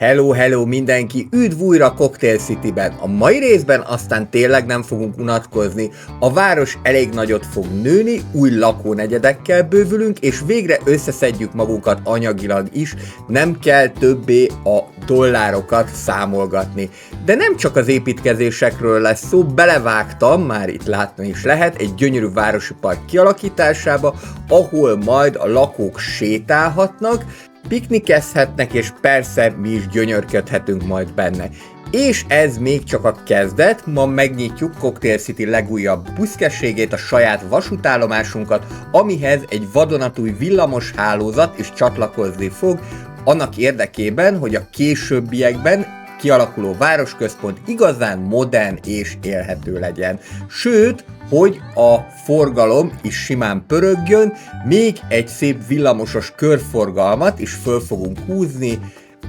Hello mindenki, üdv újra Cocktail City-ben. A mai részben aztán tényleg nem fogunk unatkozni. A város elég nagyot fog nőni, új lakónegyedekkel bővülünk, és végre összeszedjük magunkat anyagilag is, nem kell többé a dollárokat számolgatni. De nem csak az építkezésekről lesz szó, belevágtam, már itt látni is lehet, egy gyönyörű városi park kialakításába, ahol majd a lakók sétálhatnak, piknikezhetnek, és persze mi is gyönyörködhetünk majd benne. És ez még csak a kezdet, ma megnyitjuk Cocktail City legújabb büszkeségét, a saját vasútállomásunkat, amihez egy vadonatúj villamos hálózat is csatlakozni fog, annak érdekében, hogy a későbbiekben kialakuló városközpont igazán modern és élhető legyen. Sőt, hogy a forgalom is simán pörögjön, még egy szép villamosos körforgalmat is föl fogunk húzni,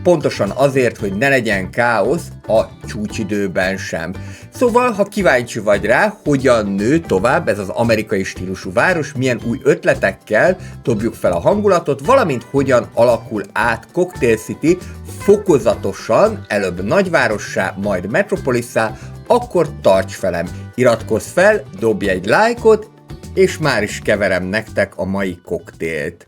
pontosan azért, hogy ne legyen káosz a csúcsidőben sem. Szóval, ha kíváncsi vagy rá, hogyan nő tovább ez az amerikai stílusú város, milyen új ötletekkel dobjuk fel a hangulatot, valamint hogyan alakul át Cocktail City fokozatosan, előbb nagyvárossá, majd metropolisszá, akkor tarts velem, iratkozz fel, dobj egy lájkot, és már is keverem nektek a mai koktélt.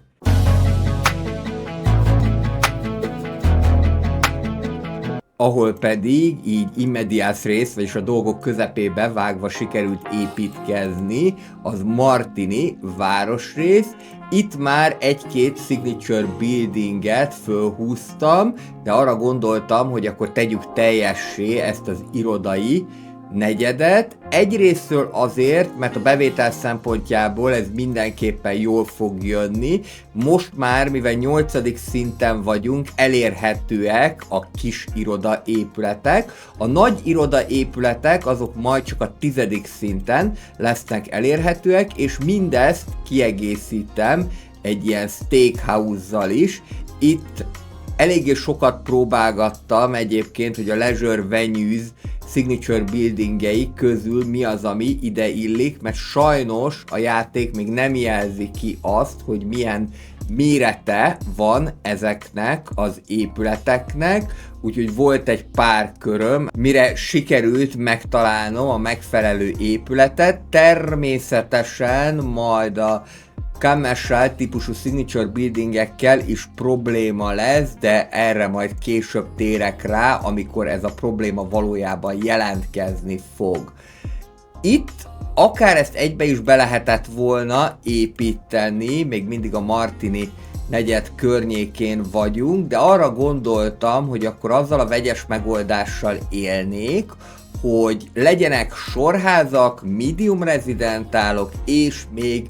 Ahol pedig így immediás rész, vagyis a dolgok közepébe vágva sikerült építkezni, az Martini városrész. Itt már egy-két signature buildinget fölhúztam, de arra gondoltam, hogy akkor tegyük teljessé ezt az irodai negyedet. Egyrésztől azért, mert a bevétel szempontjából ez mindenképpen jól fog jönni. Most már, mivel 8. szinten vagyunk, elérhetőek a kis iroda épületek. A nagy iroda épületek azok majd csak a 10. szinten lesznek elérhetőek, és mindezt kiegészítem egy ilyen steakhouse-zal is. Itt eléggé sokat próbálgattam egyébként, hogy a Leisure Venues signature buildingei közül mi az, ami ide illik, mert sajnos a játék még nem jelzi ki azt, hogy milyen mérete van ezeknek az épületeknek, úgyhogy volt egy pár köröm, mire sikerült megtalálnom a megfelelő épületet. Természetesen majd a commercial típusú signature buildingekkel is probléma lesz, de erre majd később térek rá, amikor ez a probléma valójában jelentkezni fog. Itt akár ezt egybe is be lehetett volna építeni, még mindig a Martini negyed környékén vagyunk, de arra gondoltam, hogy akkor azzal a vegyes megoldással élnék, hogy legyenek sorházak, medium rezidentálok, és még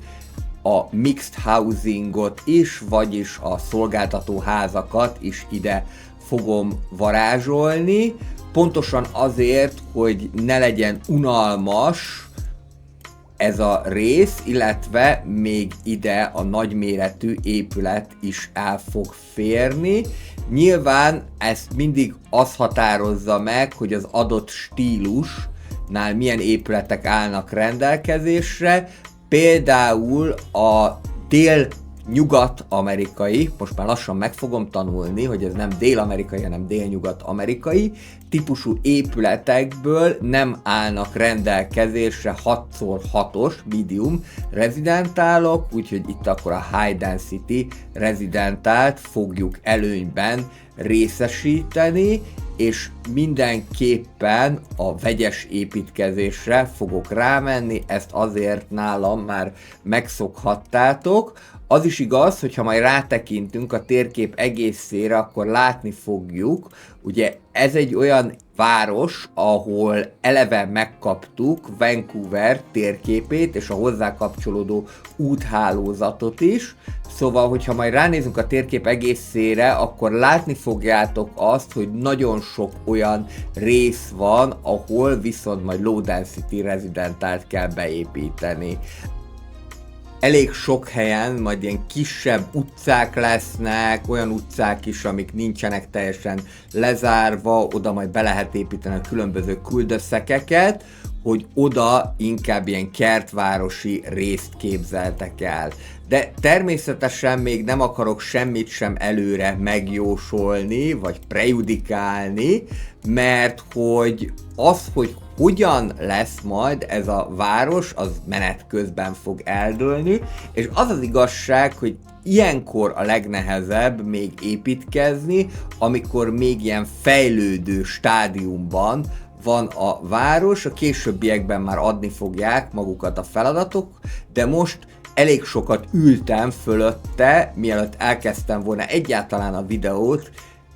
a mixed housingot is, vagyis a szolgáltató házakat is ide fogom varázsolni, pontosan azért, hogy ne legyen unalmas ez a rész, illetve még ide a nagyméretű épület is el fog férni. Nyilván ezt mindig az határozza meg, hogy az adott stílusnál milyen épületek állnak rendelkezésre. Például a dél-nyugat-amerikai, most már lassan meg fogom tanulni, hogy ez nem dél-amerikai, hanem dél-nyugat-amerikai típusú épületekből nem állnak rendelkezésre 6x6-os medium rezidentálok, úgyhogy itt akkor a high density rezidentált fogjuk előnyben részesíteni, és mindenképpen a vegyes építkezésre fogok rámenni, ezt azért nálam már megszokhattátok. Az is igaz, hogy ha majd rátekintünk a térkép egészére, akkor látni fogjuk, ugye ez egy olyan város, ahol eleve megkaptuk Vancouver térképét és a hozzá kapcsolódó úthálózatot is, szóval, hogyha majd ránézünk a térkép egészére, akkor látni fogjátok azt, hogy nagyon sok olyan rész van, ahol viszont majd low density rezidentált kell beépíteni. Elég sok helyen majd ilyen kisebb utcák lesznek, olyan utcák is, amik nincsenek teljesen lezárva, oda majd be lehet építeni a különböző küldösszekeket, hogy oda inkább ilyen kertvárosi részt képzeltek el. De természetesen még nem akarok semmit sem előre megjósolni, vagy prejudikálni, mert hogy hogyan lesz majd ez a város, az menet közben fog eldőlni, és az az igazság, hogy ilyenkor a legnehezebb még építkezni, amikor még ilyen fejlődő stádiumban van a város, a későbbiekben már adni fogják magukat a feladatok, de most elég sokat ültem fölötte, mielőtt elkezdtem volna egyáltalán a videót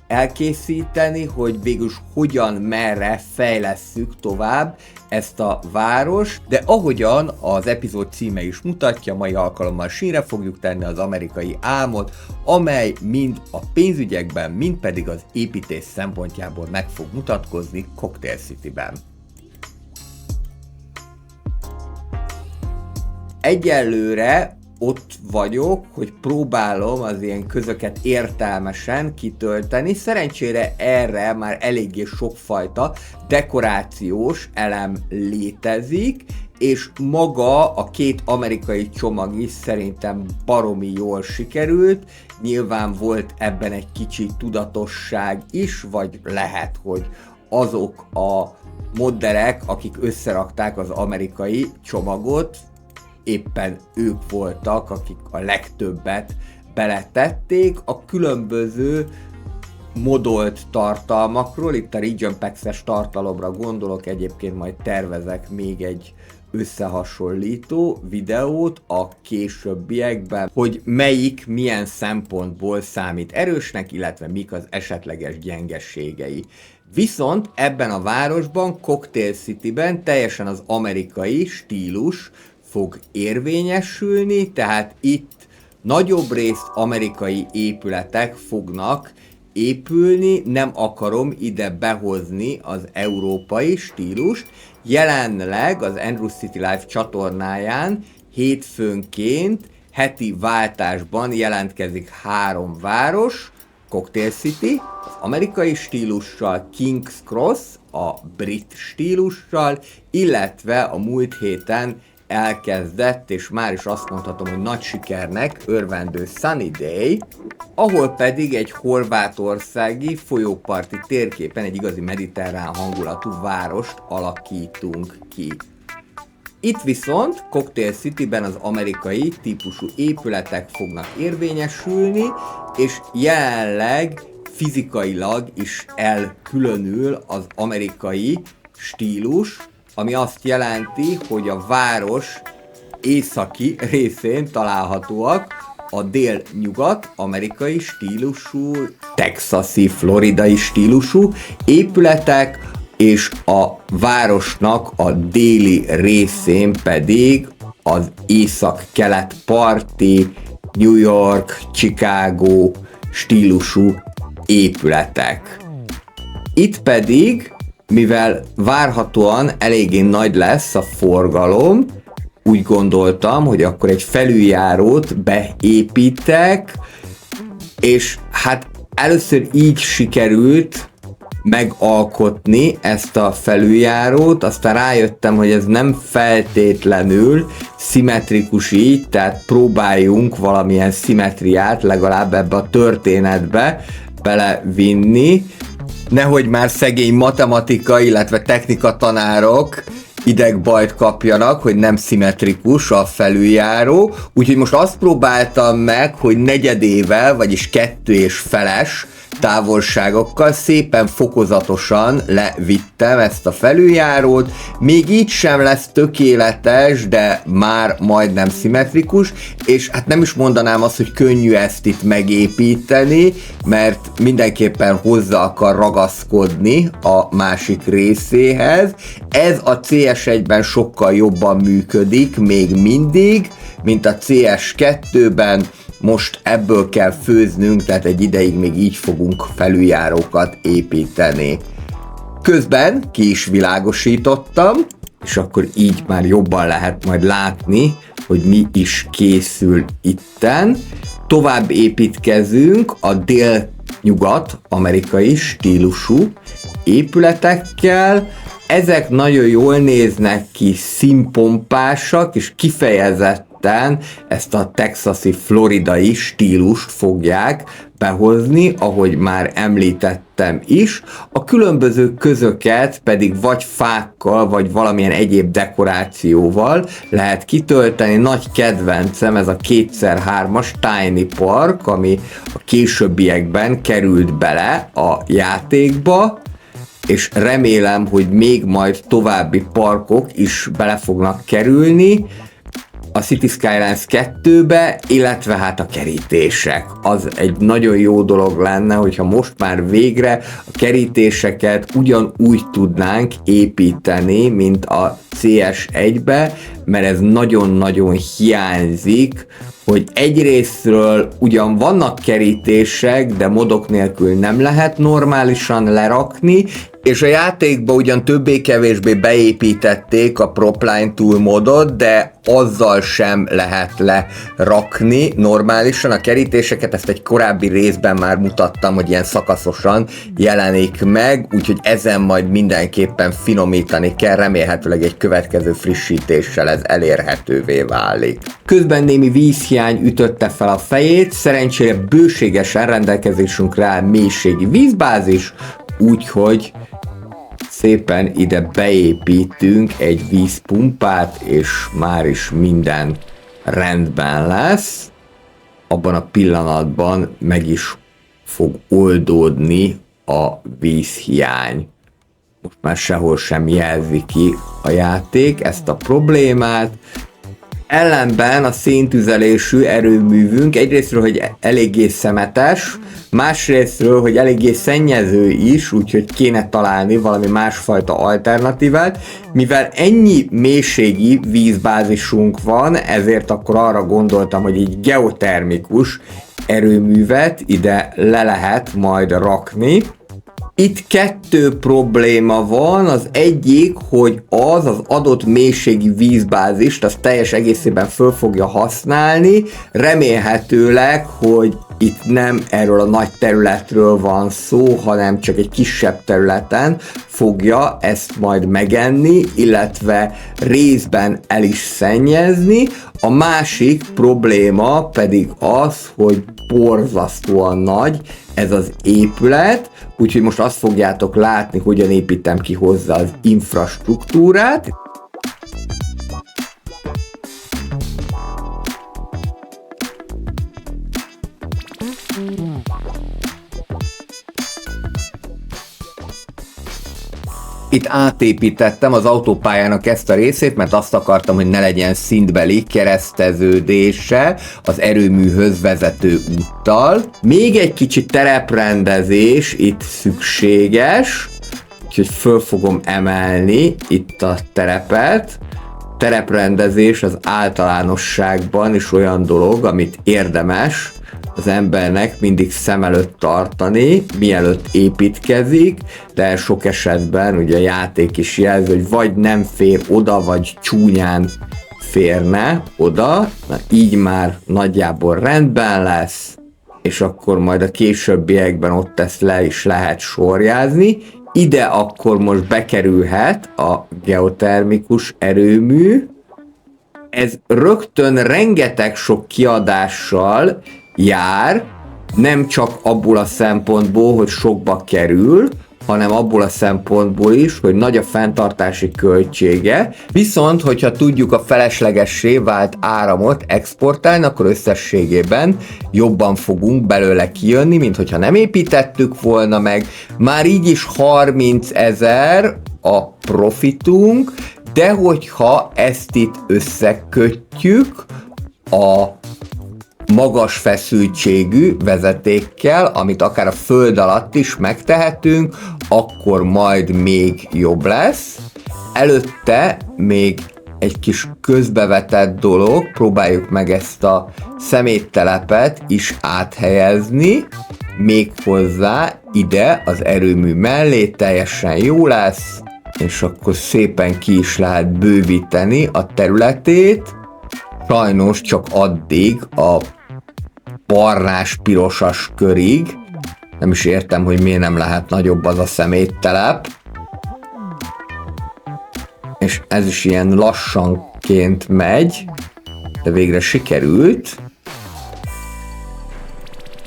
elkészíteni, hogy végül hogyan, merre fejlesszük tovább ezt a város, de ahogyan az epizód címe is mutatja, mai alkalommal sínre fogjuk tenni az amerikai álmot, amely mind a pénzügyekben, mind pedig az építés szempontjából meg fog mutatkozni Cocktail Cityben. Egyelőre ott vagyok, hogy próbálom az ilyen közöket értelmesen kitölteni. Szerencsére erre már eléggé sokfajta dekorációs elem létezik, és maga a két amerikai csomag is szerintem baromi jól sikerült. Nyilván volt ebben egy kicsi tudatosság is, vagy lehet, hogy azok a modderek, akik összerakták az amerikai csomagot, éppen ők voltak, akik a legtöbbet beletették a különböző modolt tartalmakról. Itt a Region Packs-es tartalomra gondolok, egyébként majd tervezek még egy összehasonlító videót a későbbiekben, hogy melyik milyen szempontból számít erősnek, illetve mik az esetleges gyengességei. Viszont ebben a városban, Cocktail Cityben teljesen az amerikai stílus fog érvényesülni, tehát itt nagyobb részt amerikai épületek fognak épülni, nem akarom ide behozni az európai stílust. Jelenleg az Andrews City Life csatornáján hétfőnként heti váltásban jelentkezik 3 város, Cocktail City, az amerikai stílussal, King's Cross, a brit stílussal, illetve a múlt héten elkezdett, és már is azt mondhatom, hogy nagy sikernek örvendő Sunnyday, ahol pedig egy horvátországi folyóparti térképen egy igazi mediterrán hangulatú várost alakítunk ki. Itt viszont Cocktail Cityben az amerikai típusú épületek fognak érvényesülni, és jelenleg fizikailag is elkülönül az amerikai stílus, ami azt jelenti, hogy a város északi részén találhatóak a dél-nyugat amerikai stílusú, texasi, floridai stílusú épületek, és a városnak a déli részén pedig az észak-kelet parti, New York, Chicago stílusú épületek. Itt pedig, mivel várhatóan eléggé nagy lesz a forgalom, úgy gondoltam, hogy akkor egy felüljárót beépítek, és hát először így sikerült megalkotni ezt a felüljárót, aztán rájöttem, hogy ez nem feltétlenül szimmetrikus így, tehát próbáljunk valamilyen szimmetriát legalább ebbe a történetbe belevinni, nehogy már szegény matematika, illetve technika tanárok idegbajt kapjanak, hogy nem szimmetrikus a felüljáró, úgyhogy most azt próbáltam meg, hogy negyedével, vagyis 2,5 távolságokkal szépen fokozatosan levittem ezt a felüljárót, még így sem lesz tökéletes, de már majdnem szimmetrikus, és hát nem is mondanám azt, hogy könnyű ezt itt megépíteni, mert mindenképpen hozzá akar ragaszkodni a másik részéhez. Ez a CS1-ben sokkal jobban működik még mindig, mint a CS2-ben, most ebből kell főznünk, tehát egy ideig még így fogunk felüljárókat építeni. Közben ki is világosítottam, és akkor így már jobban lehet majd látni, hogy mi is készül itten. Tovább építkezünk a dél-nyugat amerikai stílusú épületekkel, ezek nagyon jól néznek ki, színpompásak, és kifejezetten ezt a texasi, floridai stílust fogják behozni, ahogy már említettem is. A különböző közöket pedig vagy fákkal, vagy valamilyen egyéb dekorációval lehet kitölteni. Nagy kedvencem ez a 2x3-as Tiny Park, ami a későbbiekben került bele a játékba, és remélem, hogy még majd további parkok is bele fognak kerülni a Cities Skylines 2-be, illetve hát a kerítések. Az egy nagyon jó dolog lenne, hogyha most már végre a kerítéseket ugyanúgy tudnánk építeni, mint a CS1-be, mert ez nagyon-nagyon hiányzik, hogy egyrésztről ugyan vannak kerítések, de modok nélkül nem lehet normálisan lerakni, és a játékba ugyan többé-kevésbé beépítették a Propline Tool modot, de azzal sem lehet lerakni normálisan a kerítéseket. Ezt egy korábbi részben már mutattam, hogy ilyen szakaszosan jelenik meg, úgyhogy ezen majd mindenképpen finomítani kell, remélhetőleg egy következő frissítéssel ez elérhetővé válik. Közben némi vízhiány ütötte fel a fejét, szerencsére bőségesen rendelkezésünkre áll mélységi vízbázis, úgyhogy szépen ide beépítünk egy vízpumpát, és már is minden rendben lesz. Abban a pillanatban meg is fog oldódni a vízhiány. Most már sehol sem jelzi ki a játék ezt a problémát. Ellenben a széntüzelésű erőművünk egyrésztről, hogy eléggé szemetes, másrésztről, hogy eléggé szennyező is, úgyhogy kéne találni valami másfajta alternatívát. Mivel ennyi mélységi vízbázisunk van, ezért akkor arra gondoltam, hogy egy geotermikus erőművet ide le lehet majd rakni. Itt kettő probléma van, az egyik, hogy az adott mélységi vízbázist az teljes egészében föl fogja használni, remélhetőleg, hogy itt nem erről a nagy területről van szó, hanem csak egy kisebb területen fogja ezt majd megenni, illetve részben el is szennyezni. A másik probléma pedig az, hogy borzasztóan nagy ez az épület, úgyhogy most azt fogjátok látni, hogyan építem ki hozzá az infrastruktúrát. Itt átépítettem az autópályának ezt a részét, mert azt akartam, hogy ne legyen szintbeli kereszteződése az erőműhöz vezető úttal. Még egy kicsi tereprendezés itt szükséges, úgyhogy föl fogom emelni itt a terepet. Tereprendezés az általánosságban is olyan dolog, amit érdemes az embernek mindig szem előtt tartani, mielőtt építkezik, de sok esetben ugye a játék is jelzi, hogy vagy nem fér oda, vagy csúnyán férne oda, na így már nagyjából rendben lesz, és akkor majd a későbbiekben ott ezt le is lehet sorjázni. Ide akkor most bekerülhet a geotermikus erőmű. Ez rögtön rengeteg sok kiadással jár, nem csak abból a szempontból, hogy sokba kerül, hanem abból a szempontból is, hogy nagy a fenntartási költsége, viszont hogyha tudjuk a feleslegessé vált áramot exportálni, akkor összességében jobban fogunk belőle kijönni, mint hogyha nem építettük volna meg. Már így is 30 000 a profitunk, de hogyha ezt itt összekötjük a magas feszültségű vezetékkel, amit akár a föld alatt is megtehetünk, akkor majd még jobb lesz. Előtte még egy kis közbevetett dolog, próbáljuk meg ezt a szeméttelepet is áthelyezni, méghozzá ide az erőmű mellé, teljesen jó lesz, és akkor szépen ki is lehet bővíteni a területét. Sajnos csak addig a barnás-pirosas körig. Nem is értem, hogy miért nem lehet nagyobb az a szeméttelep. és ez is ilyen lassanként megy, de végre sikerült.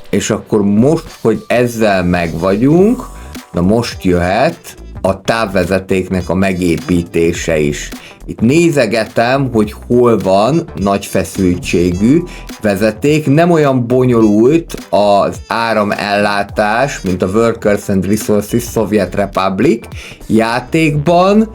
És akkor most, hogy ezzel megvagyunk, na most jöhet a távvezetéknek a megépítése is. Itt nézegetem, hogy hol van nagy feszültségű vezeték, nem olyan bonyolult az áramellátás, mint a Workers and Resources Soviet Republic játékban,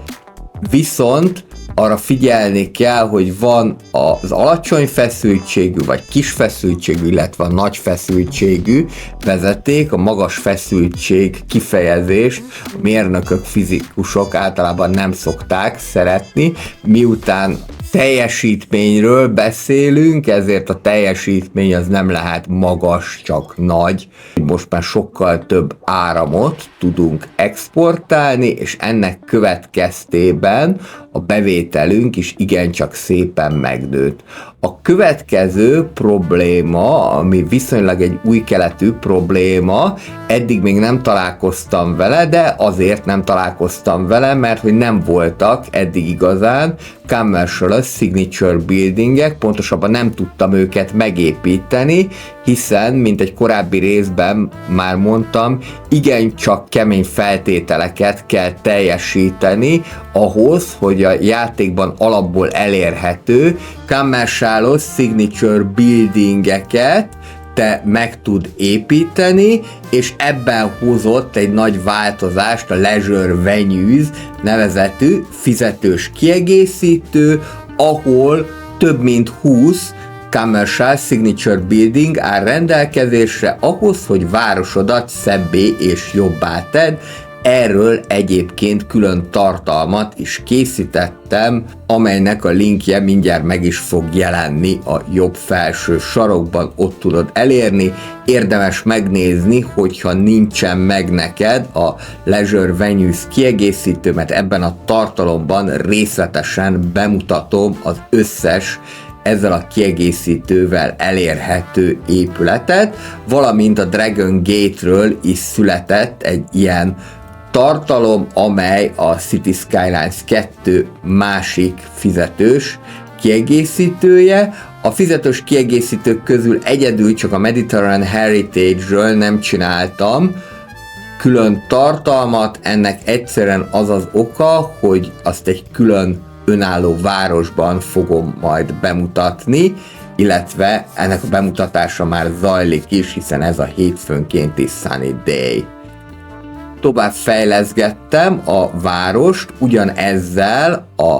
viszont arra figyelni kell, hogy van az alacsony feszültségű, vagy kis feszültségű, illetve a nagy feszültségű vezeték. A magas feszültség kifejezést a mérnökök, fizikusok általában nem szokták szeretni, miután teljesítményről beszélünk, ezért a teljesítmény az nem lehet magas, csak nagy. Most már sokkal több áramot tudunk exportálni, és ennek következtében a bevételünk is igencsak szépen megnőtt. A következő probléma, ami viszonylag egy új keletű probléma, eddig még nem találkoztam vele, de azért nem találkoztam vele, mert hogy nem voltak eddig igazán commercial signature buildingek, pontosabban nem tudtam őket megépíteni, hiszen, mint egy korábbi részben már mondtam, igencsak kemény feltételeket kell teljesíteni ahhoz, hogy a játékban alapból elérhető commercial signature buildingeket te meg tud építeni, és ebben hozott egy nagy változást a Leisure Venues nevezetű fizetős kiegészítő, ahol több mint 20 commercial signature building áll rendelkezésre ahhoz, hogy városodat szebbé és jobbá tedd. Erről egyébként külön tartalmat is készítettem, amelynek a linkje mindjárt meg is fog jelenni a jobb felső sarokban, ott tudod elérni. Érdemes megnézni, hogyha nincsen meg neked a Leisure Venues kiegészítő, mert ebben a tartalomban részletesen bemutatom az összes ezzel a kiegészítővel elérhető épületet, valamint a Dragon Gate-ről is született egy ilyen tartalom, amely a City Skylines 2 másik fizetős kiegészítője. A fizetős kiegészítők közül egyedül csak a Mediterranean Heritage-ről nem csináltam külön tartalmat, ennek egyszerűen az az oka, hogy azt egy külön önálló városban fogom majd bemutatni, illetve ennek a bemutatása már zajlik is, hiszen ez a hétfőnkénti Sunny Day. Tovább fejleszgettem a várost ugyanezzel a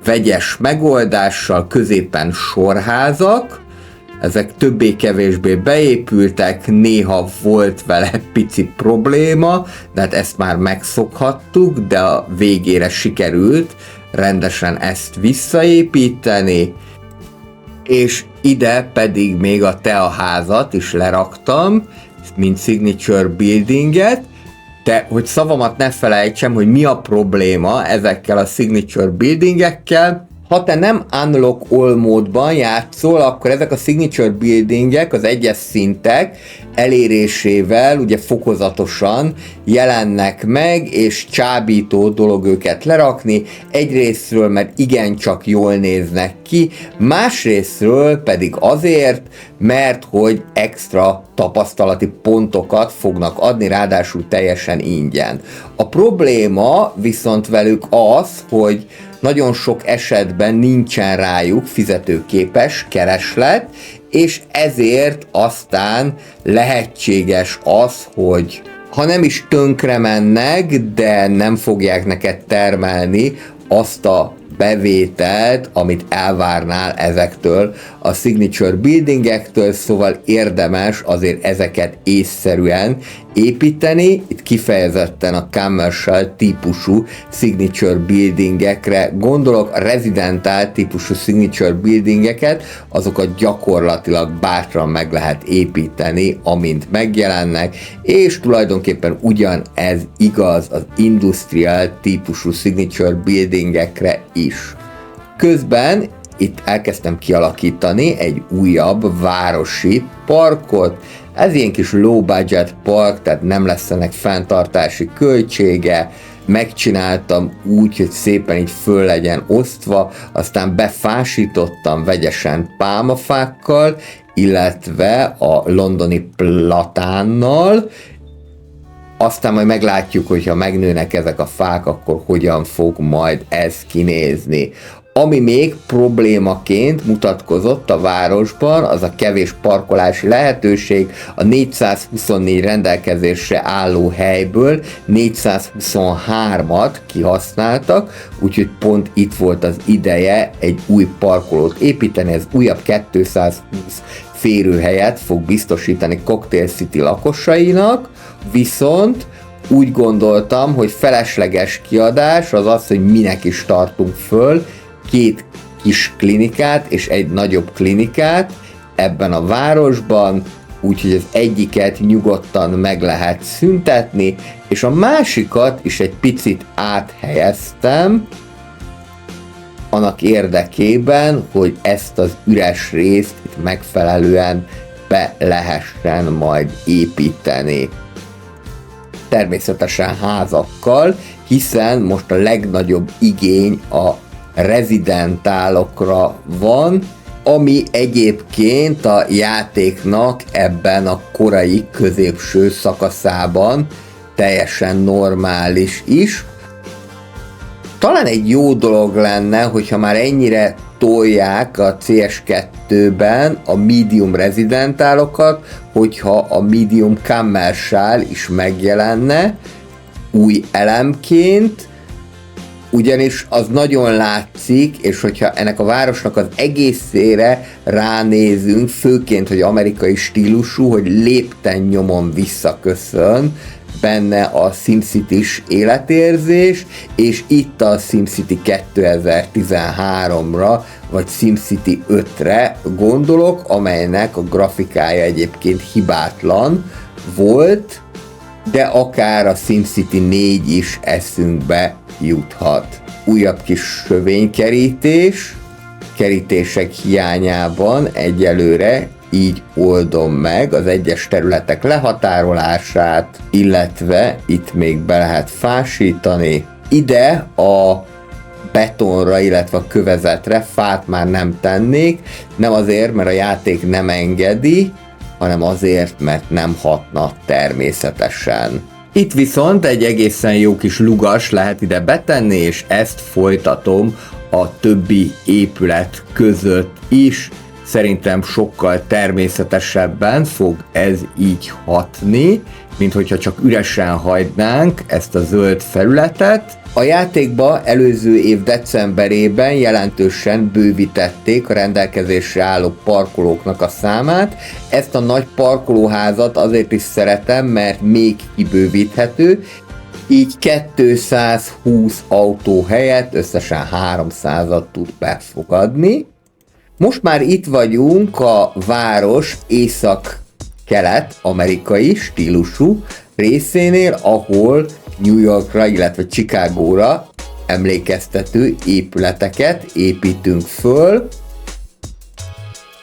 vegyes megoldással, középen sorházak, ezek többé-kevésbé beépültek, néha volt vele pici probléma, de hát ezt már megszokhattuk, de a végére sikerült rendesen ezt visszaépíteni, és ide pedig még a teaházat is leraktam, mint signature buildinget, de hogy szavamat ne felejtsem, hogy mi a probléma ezekkel a signature buildingekkel. Ha te nem unlock all módban játszol, akkor ezek a signature buildingek, az egyes szintek elérésével ugye fokozatosan jelennek meg, és csábító dolog őket lerakni. Egyrésztről, mert igencsak jól néznek ki, másrésztről pedig azért, mert hogy extra tapasztalati pontokat fognak adni, ráadásul teljesen ingyen. A probléma viszont velük az, hogy nagyon sok esetben nincsen rájuk fizetőképes kereslet, és ezért aztán lehetséges az, hogy ha nem is tönkre mennek, de nem fogják neked termelni azt a bevételt, amit elvárnál ezektől a signature buildingektől, szóval érdemes azért ezeket észszerűen építeni. Itt kifejezetten a commercial típusú signature buildingekre gondolok, a residential típusú signature buildingeket, azokat gyakorlatilag bátran meg lehet építeni, amint megjelennek, és tulajdonképpen ugyanez igaz az industrial típusú signature buildingekre is. Közben itt elkezdtem kialakítani egy újabb városi parkot. Ez ilyen kis low budget park, tehát nem lesz ennek fenntartási költsége, megcsináltam úgy, hogy szépen így föl legyen osztva, aztán befásítottam vegyesen pálmafákkal, illetve a londoni platánnal, aztán majd meglátjuk, hogyha megnőnek ezek a fák, akkor hogyan fog majd ez kinézni. Ami még problémaként mutatkozott a városban, az a kevés parkolási lehetőség. A 424 rendelkezésre álló helyből 423-at kihasználtak, úgyhogy pont itt volt az ideje egy új parkolót építeni, ez újabb 220 férőhelyet fog biztosítani Cocktail City lakosainak, viszont úgy gondoltam, hogy felesleges kiadás az az, hogy minek is tartunk föl 2 kis klinikát és egy nagyobb klinikát ebben a városban, úgyhogy az egyiket nyugodtan meg lehet szüntetni, és a másikat is egy picit áthelyeztem, annak érdekében, hogy ezt az üres részt itt megfelelően be lehessen majd építeni. Természetesen házakkal, hiszen most a legnagyobb igény a rezidentálokra van, ami egyébként a játéknak ebben a korai középső szakaszában teljesen normális is. Talán egy jó dolog lenne, hogyha már ennyire tolják a CS2-ben a medium rezidentálokat, hogyha a medium commercial is megjelenne új elemként, ugyanis az nagyon látszik, és hogyha ennek a városnak az egészére ránézünk, főként, hogy amerikai stílusú, hogy lépten nyomon visszaköszön benne a SimCity-s életérzés, és itt a SimCity 2013-ra, vagy SimCity 5-re gondolok, amelynek a grafikája egyébként hibátlan volt, de akár a SimCity 4 is eszünkbe juthat. Újabb kis sövénykerítés, kerítések hiányában egyelőre így oldom meg az egyes területek lehatárolását, illetve itt még be lehet fásítani. Ide a betonra, illetve a kövezetre fát már nem tennék, nem azért, mert a játék nem engedi, hanem azért, mert nem hatna természetesen. Itt viszont egy egészen jó kis lugas lehet ide betenni, és ezt folytatom a többi épület között is. Szerintem sokkal természetesebben fog ez így hatni, mint hogyha csak üresen hagynánk ezt a zöld felületet. A játékba előző év decemberében jelentősen bővítették a rendelkezésre álló parkolóknak a számát. Ezt a nagy parkolóházat azért is szeretem, mert még kibővíthető, így 220 autó helyett összesen 300-at tud befogadni. Most már itt vagyunk a város észak-kelet amerikai stílusú részénél, ahol New Yorkra, illetve Chicagóra emlékeztető épületeket építünk föl.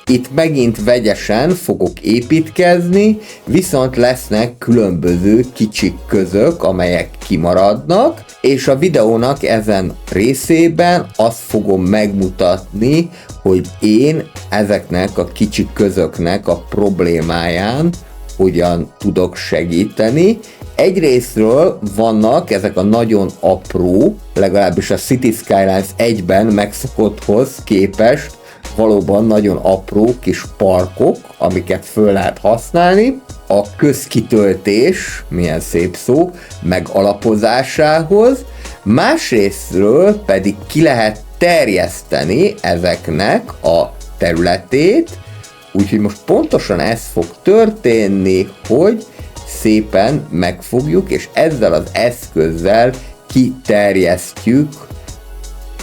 Itt megint vegyesen fogok építkezni, viszont lesznek különböző kicsik közök, amelyek kimaradnak, és a videónak ezen részében azt fogom megmutatni, hogy én ezeknek a kicsik közöknek a problémáján hogyan tudok segíteni. Egyrésztről vannak ezek a nagyon apró, legalábbis a City Skylines 1-ben megszokotthoz képest valóban nagyon apró kis parkok, amiket föl lehet használni a közkitöltés, milyen szép szó, megalapozásához, másrésztről pedig ki lehet terjeszteni ezeknek a területét, úgyhogy most pontosan ez fog történni, hogy szépen megfogjuk, és ezzel az eszközzel kiterjesztjük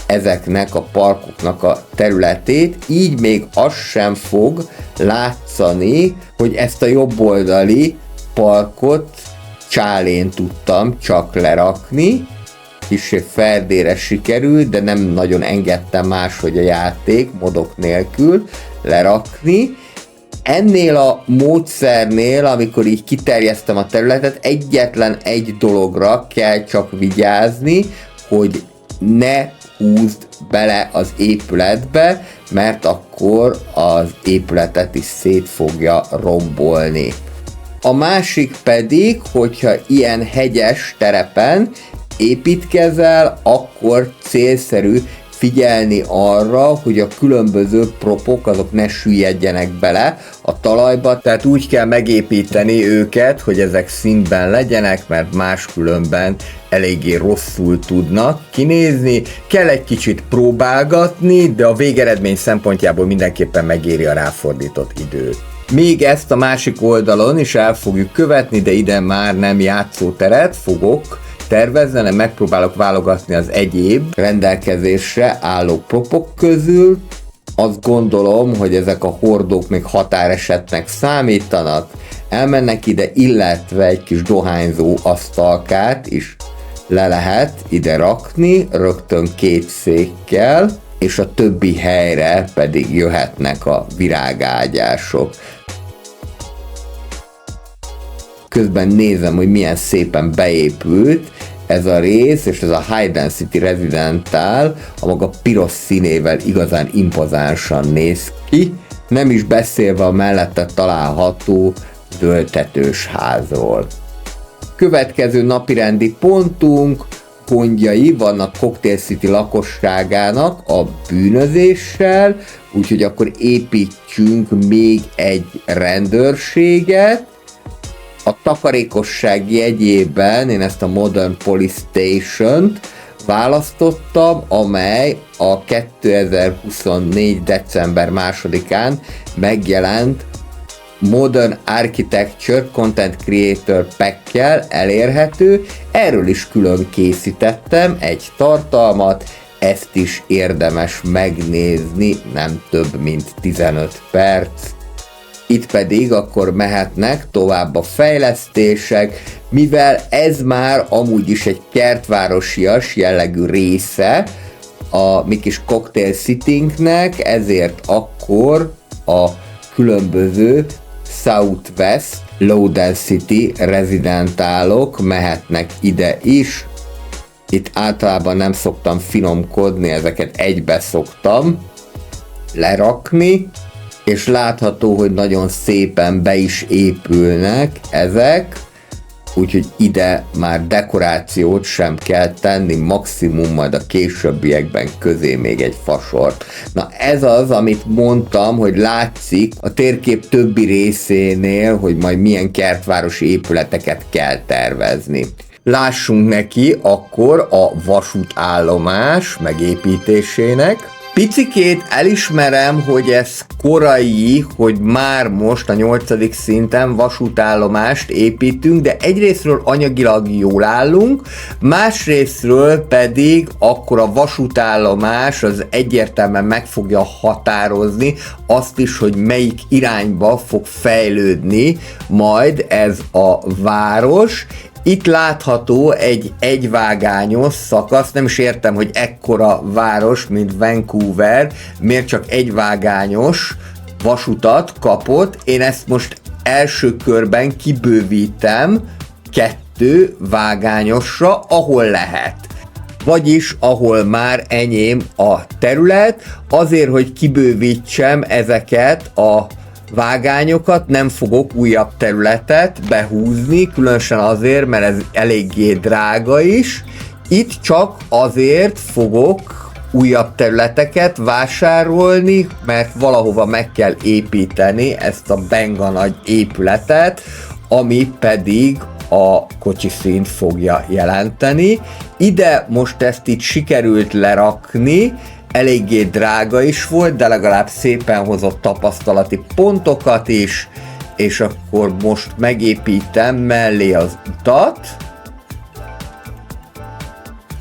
ezeknek a parkoknak a területét, így még az sem fog látszani, hogy ezt a jobboldali parkot csálén tudtam csak lerakni, kicsit ferdére sikerült, de nem nagyon engedtem máshogy a játék modok nélkül lerakni, Ennél a módszernél, amikor így kiterjesztem a területet, egyetlen egy dologra kell csak vigyázni, hogy ne húzd bele az épületbe, mert akkor az épületet is szét fogja rombolni. A másik pedig, hogyha ilyen hegyes terepen építkezel, akkor célszerű figyelni arra, hogy a különböző propok azok ne süllyedjenek bele a talajba, tehát úgy kell megépíteni őket, hogy ezek szintben legyenek, mert máskülönben eléggé rosszul tudnak kinézni. Kell egy kicsit próbálgatni, de a végeredmény szempontjából mindenképpen megéri a ráfordított időt. Még ezt a másik oldalon is el fogjuk követni, de ide már nem játszóteret fogok tervezni, hanem megpróbálok válogatni az egyéb rendelkezésre álló propok közül. Azt gondolom, hogy ezek a hordók még határesetnek számítanak. Elmennek ide, illetve egy kis dohányzó asztalkát is le lehet ide rakni, rögtön 2 székkel, és a többi helyre pedig jöhetnek a virágágyások. Közben nézem, hogy milyen szépen beépült ez a rész, és ez a High Density Residential a maga piros színével igazán impozánsan néz ki, nem is beszélve a mellette található zöldtetős házról. Következő napirendi pontunk gondjai vannak Cocktail City lakosságának a bűnözéssel, úgyhogy akkor építsünk még egy rendőrséget. A takarékosság jegyében én ezt a Modern Police Station-t választottam, amely a 2024. december 2-án megjelent Modern Architecture Content Creator Pack-kel elérhető. Erről is külön készítettem egy tartalmat, ezt is érdemes megnézni, nem több mint 15 perc. Itt pedig akkor mehetnek tovább a fejlesztések, mivel ez már amúgy is egy kertvárosias jellegű része a mi kis Cocktail Citynknek, ezért akkor a különböző Southwest Low Density rezidentálok mehetnek ide is. Itt általában nem szoktam finomkodni, ezeket egybe szoktam lerakni, és látható, hogy nagyon szépen be is épülnek ezek, úgyhogy ide már dekorációt sem kell tenni, maximum majd a későbbiekben közé még egy fasort. Na ez az, amit mondtam, hogy látszik a térkép többi részénél, hogy majd milyen kertvárosi épületeket kell tervezni. Lássunk neki akkor a vasútállomás megépítésének. Picikét elismerem, hogy ez korai, hogy már most a 8. szinten vasútállomást építünk, de egyrészről anyagilag jól állunk, másrészről pedig akkor a vasútállomás az egyértelműen meg fogja határozni azt is, hogy melyik irányba fog fejlődni majd ez a város. Itt látható egy egyvágányos szakasz, nem is értem, hogy ekkora város, mint Vancouver, miért csak egyvágányos vasutat kapott. Én ezt most első körben kibővítem 2 vágányosra, ahol lehet. Vagyis ahol már enyém a terület, azért, hogy kibővítsem ezeket a vágányokat, nem fogok újabb területet behúzni, különösen azért, mert ez eléggé drága is. Itt csak azért fogok újabb területeket vásárolni, mert valahova meg kell építeni ezt a benga nagy épületet, ami pedig a kocsiszínt fogja jelenteni. Ide most ezt itt sikerült lerakni, eléggé drága is volt, de legalább szépen hozott tapasztalati pontokat is, és akkor most megépítem mellé az utat.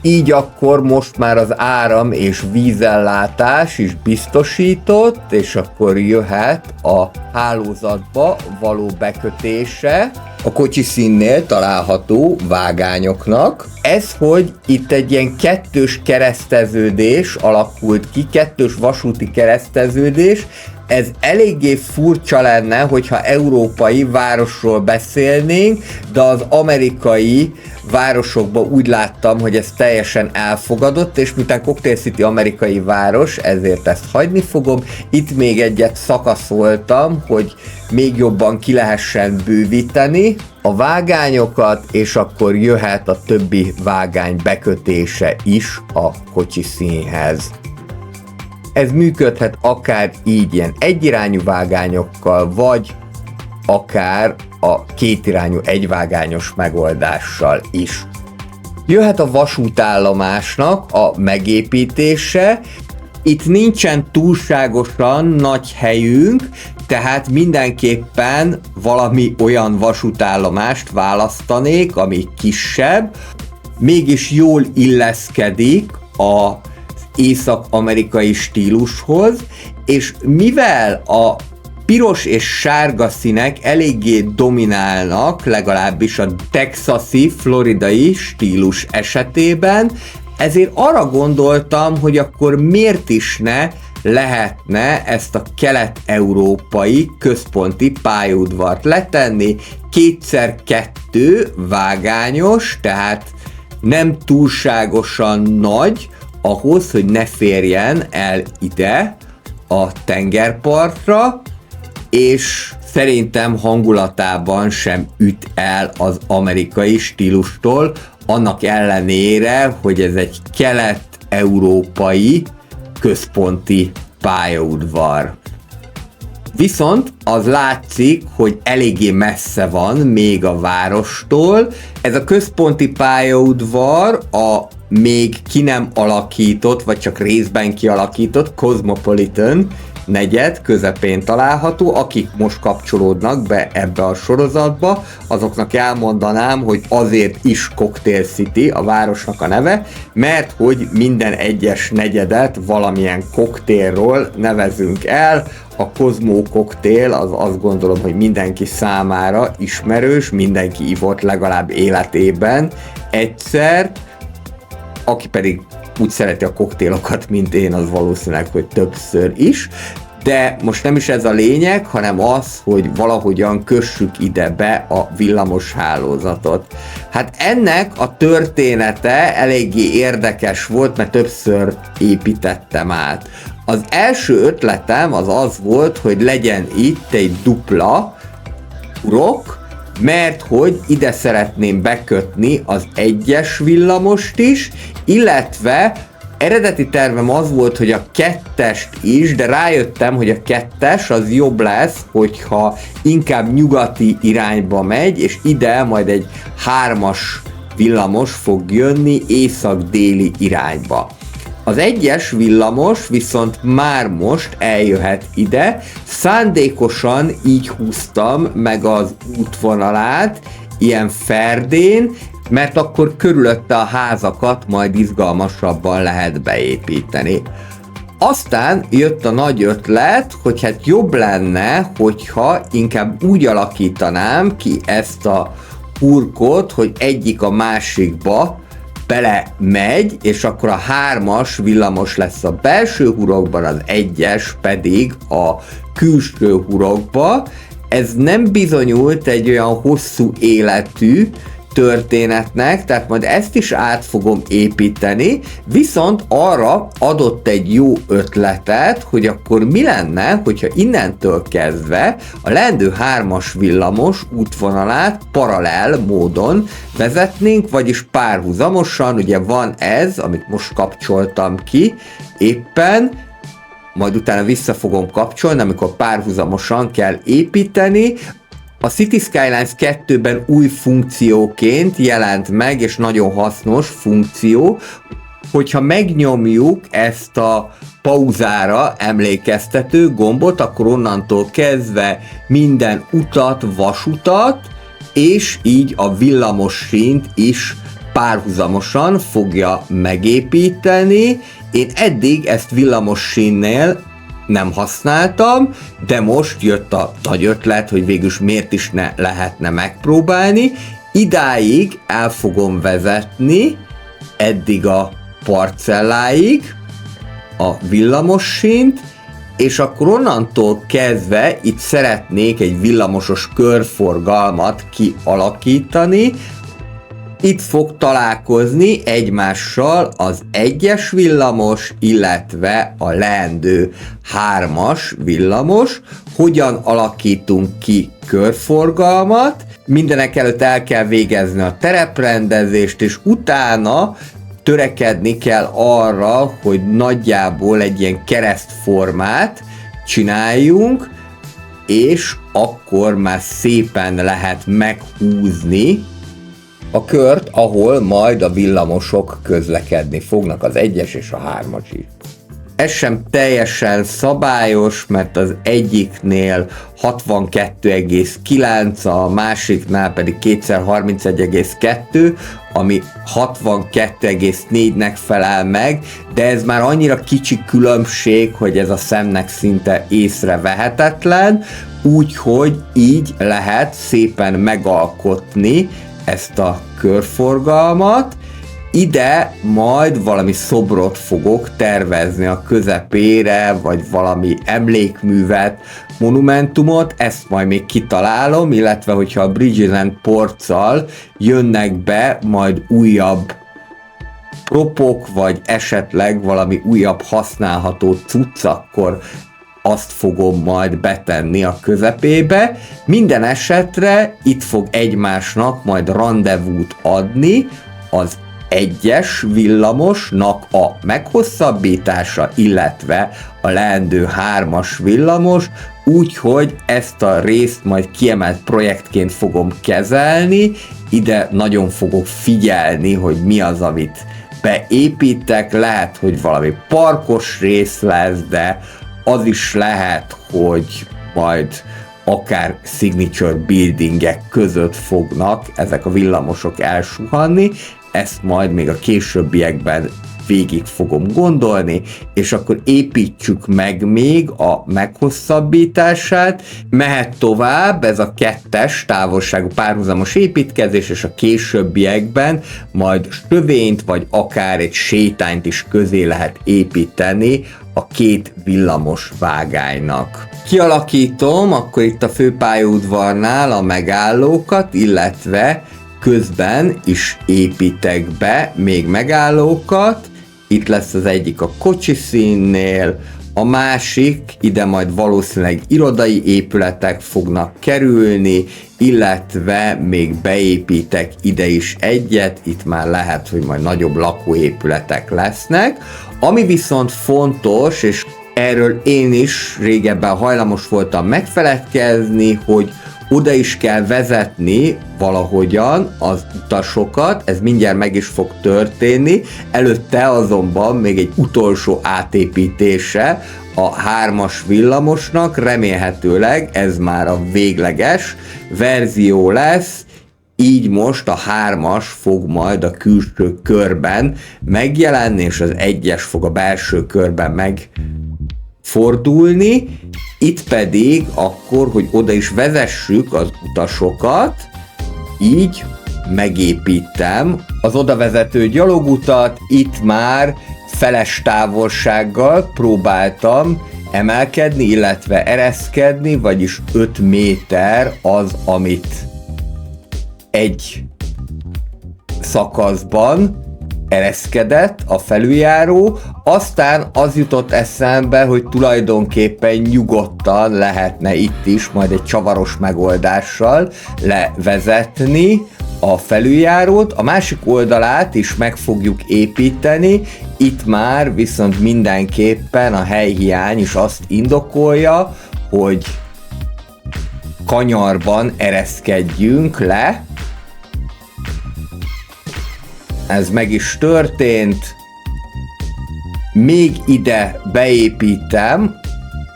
Így akkor most már az áram és vízellátás is biztosított, és akkor jöhet a hálózatba való bekötése a kocsiszínnél található vágányoknak. Ez, hogy itt egy ilyen 2-s kereszteződés alakult ki, 2-s vasúti kereszteződés, Ez eléggé furcsa lenne, hogyha európai városról beszélnénk, de az amerikai városokban úgy láttam, hogy ez teljesen elfogadott, és miután Cocktail City amerikai város, ezért ezt hagyni fogom. Itt még egyet szakaszoltam, hogy még jobban ki lehessen bővíteni a vágányokat, és akkor jöhet a többi vágány bekötése is a kocsi színhez. Ez működhet akár így ilyen egyirányú vágányokkal, vagy akár a kétirányú egyvágányos megoldással is. Jöhet a vasútállomásnak a megépítése. Itt nincsen túlságosan nagy helyünk, tehát mindenképpen valami olyan vasútállomást választanék, ami kisebb, mégis jól illeszkedik a észak-amerikai stílushoz, és mivel a piros és sárga színek eléggé dominálnak, legalábbis a texasi, floridai stílus esetében, ezért arra gondoltam, hogy akkor miért is ne lehetne ezt a kelet-európai központi pályaudvart letenni 2x2 vágányos, tehát nem túlságosan nagy, ahhoz, hogy ne férjen el ide a tengerpartra, és szerintem hangulatában sem üt el az amerikai stílustól, annak ellenére, hogy ez egy kelet-európai központi pályaudvar. Viszont az látszik, hogy eléggé messze van még a várostól. Ez a központi pályaudvar a még ki nem alakított, vagy csak részben kialakított Cosmopolitan negyed közepén található. Akik most kapcsolódnak be ebbe a sorozatba, azoknak elmondanám, hogy azért is Cocktail City a városnak a neve, mert hogy minden egyes negyedet valamilyen koktélról nevezünk el. A Cosmo koktél az azt gondolom, hogy mindenki számára ismerős, mindenki ivott legalább életében egyszer, aki pedig úgy szereti a koktélokat, mint én, az valószínűleg, hogy többször is. De most nem is ez a lényeg, hanem az, hogy valahogyan kössük ide be a villamos hálózatot. Hát ennek a története eléggé érdekes volt, mert többször építettem át. Az első ötletem az volt, hogy legyen itt egy dupla urok, mert hogy ide szeretném bekötni az egyes villamost is, illetve eredeti tervem az volt, hogy a kettest is, de rájöttem, hogy a kettes az jobb lesz, hogyha inkább nyugati irányba megy, és ide majd egy 3-as villamos fog jönni észak-déli irányba. Az egyes villamos viszont már most eljöhet ide, szándékosan így húztam meg az útvonalát, ilyen ferdén, mert akkor körülötte a házakat majd izgalmasabban lehet beépíteni. Aztán jött a nagy ötlet, hogy hát jobb lenne, hogyha inkább úgy alakítanám ki ezt a hurkot, hogy egyik a másikba bele megy, és akkor a 3-as villamos lesz a belső hurokban, az 1-es pedig a külső hurokba. Ez nem bizonyult egy olyan hosszú életű történetnek, tehát majd ezt is át fogom építeni, viszont arra adott egy jó ötletet, hogy akkor mi lenne, hogyha innentől kezdve a leendő 3-as villamos útvonalát paralel módon vezetnénk, vagyis párhuzamosan, ugye van ez, amit most kapcsoltam ki éppen, majd utána vissza fogom kapcsolni, amikor párhuzamosan kell építeni. A City Skylines 2-ben új funkcióként jelent meg, és nagyon hasznos funkció, hogyha megnyomjuk ezt a pauzára emlékeztető gombot, akkor onnantól kezdve minden utat, vasutat, és így a villamos sínt is párhuzamosan fogja megépíteni. Én eddig ezt villamos sínnél nem használtam, de most jött a nagy ötlet, hogy végülis miért is ne lehetne megpróbálni. Idáig el fogom vezetni, eddig a parcelláig a villamossínt, és akkor onnantól kezdve itt szeretnék egy villamosos körforgalmat kialakítani. Itt fog találkozni egymással az 1-es villamos, illetve a leendő 3-as villamos. Hogyan alakítunk ki körforgalmat? Mindenek előtt el kell végezni a tereprendezést, és utána törekedni kell arra, hogy nagyjából egy ilyen keresztformát csináljunk, és akkor már szépen lehet meghúzni a kört, ahol majd a villamosok közlekedni fognak, az 1-es és a 3-as is. Ez sem teljesen szabályos, mert az egyiknél 62,9, a másiknál pedig 2x31,2, ami 62,4-nek felel meg, de ez már annyira kicsi különbség, hogy ez a szemnek szinte észrevehetetlen, úgyhogy így lehet szépen megalkotni ezt a körforgalmat. Ide majd valami szobrot fogok tervezni a közepére, vagy valami emlékművet, monumentumot, ezt majd még kitalálom, illetve hogyha a Bridges & Ports-al jönnek be majd újabb propok, vagy esetleg valami újabb használható cucc, akkor azt fogom majd betenni a közepébe. Minden esetre itt fog egymásnak majd rendezvút adni az 1-es villamosnak a meghosszabbítása, illetve a leendő 3-as villamos, úgyhogy ezt a részt majd kiemelt projektként fogom kezelni, ide nagyon fogok figyelni, hogy mi az, amit beépítek, lehet, hogy valami parkos rész lesz, de az is lehet, hogy majd akár signature buildingek között fognak ezek a villamosok elsuhanni, ezt majd még a későbbiekben végig fogom gondolni, és akkor építsük meg még a meghosszabbítását, mehet tovább ez a 2-es távolságú párhuzamos építkezés, és a későbbiekben majd sövényt, vagy akár egy sétányt is közé lehet építeni a 2 villamos vágánynak. Kialakítom akkor itt a főpályaudvarnál a megállókat, illetve közben is építek be még megállókat. Itt lesz az egyik a kocsiszínnél, a másik, ide majd valószínűleg irodai épületek fognak kerülni, illetve még beépítek ide is egyet, itt már lehet, hogy majd nagyobb lakóépületek lesznek. Ami viszont fontos, és erről én is régebben hajlamos voltam megfeledkezni, hogy oda is kell vezetni valahogyan az utasokat, ez mindjárt meg is fog történni, előtte azonban még egy utolsó átépítése a 3-as villamosnak, remélhetőleg ez már a végleges verzió lesz, így most a 3-as fog majd a külső körben megjelenni, és az 1-es fog a belső körben megfordulni. Itt pedig akkor, hogy oda is vezessük az utasokat, így megépítem az odavezető gyalogutat, itt már feles távolsággal próbáltam emelkedni, illetve ereszkedni, vagyis 5 méter az, amit egy szakaszban ereszkedett a felüljáró, aztán az jutott eszembe, hogy tulajdonképpen nyugodtan lehetne itt is majd egy csavaros megoldással levezetni a felüljárót, a másik oldalát is meg fogjuk építeni, itt már viszont mindenképpen a helyhiány is azt indokolja, hogy kanyarban ereszkedjünk le. Ez meg is történt. Még ide beépítem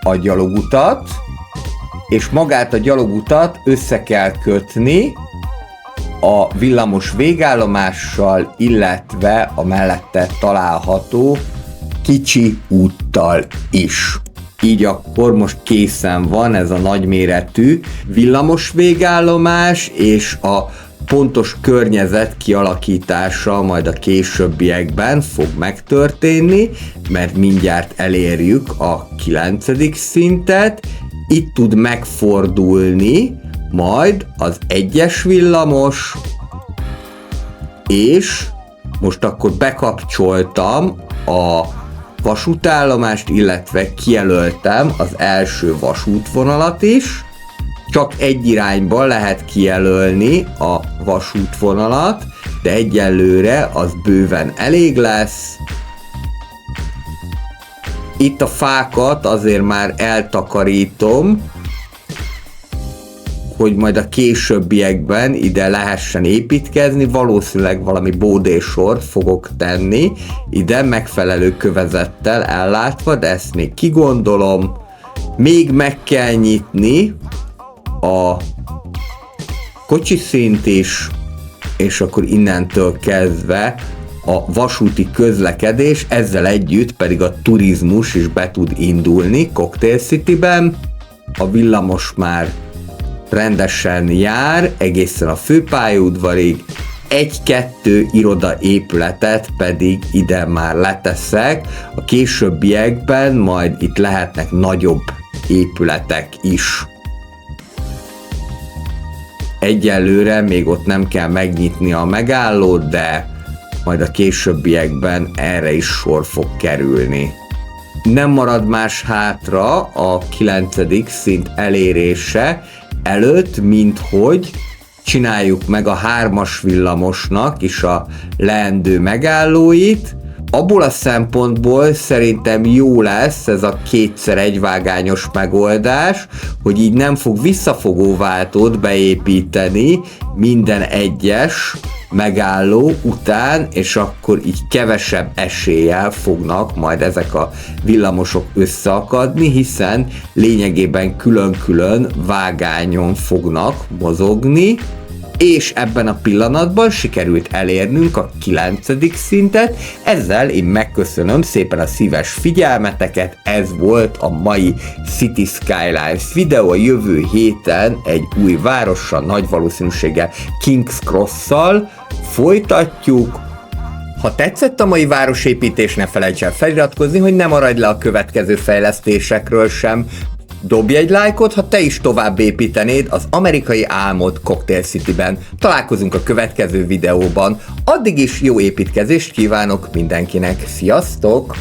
a gyalogutat, és magát a gyalogutat össze kell kötni a villamos végállomással, illetve a mellette található kicsi úttal is. Így akkor most készen van ez a nagyméretű villamos végállomás, és a pontos környezet kialakítása majd a későbbiekben fog megtörténni, mert mindjárt elérjük a 9. szintet. Itt tud megfordulni majd az 1-es villamos, és most akkor bekapcsoltam a vasútállomást, illetve kijelöltem az első vasútvonalat is. Csak egy irányban lehet kijelölni a vasútvonalat, de egyelőre az bőven elég lesz. Itt a fákat azért már eltakarítom, hogy majd a későbbiekben ide lehessen építkezni, valószínűleg valami bódésort fogok tenni, ide megfelelő kövezettel ellátva, de ezt még kigondolom. Még meg kell nyitni a kocsiszint is, és akkor innentől kezdve a vasúti közlekedés, ezzel együtt pedig a turizmus is be tud indulni Cocktail Cityben. A villamos már rendesen jár egészen a főpályaudvarig, 1-2 irodaépületet pedig ide már leteszek, a későbbiekben majd itt lehetnek nagyobb épületek is. Egyelőre még ott nem kell megnyitni a megállót, de majd a későbbiekben erre is sor fog kerülni. Nem marad más hátra a 9. szint elérése előtt, mint hogy csináljuk meg a 3-as villamosnak is a leendő megállóit. Abból a szempontból szerintem jó lesz ez a 2x1 vágányos megoldás, hogy így nem fog visszafogóváltót beépíteni minden egyes megálló után, és akkor így kevesebb eséllyel fognak majd ezek a villamosok összeakadni, hiszen lényegében külön-külön vágányon fognak mozogni, és ebben a pillanatban sikerült elérnünk a 9. szintet. Ezzel én megköszönöm szépen a szíves figyelmeteket, ez volt a mai City Skylines videó. A jövő héten egy új várossal, nagy valószínűséggel King's Cross-szal folytatjuk. Ha tetszett a mai városépítés, ne felejts el feliratkozni, hogy ne maradj le a következő fejlesztésekről sem. Dobj egy lájkot, ha te is tovább építenéd az amerikai álmot Cocktail Cityben. Találkozunk a következő videóban. Addig is jó építkezést kívánok mindenkinek. Sziasztok!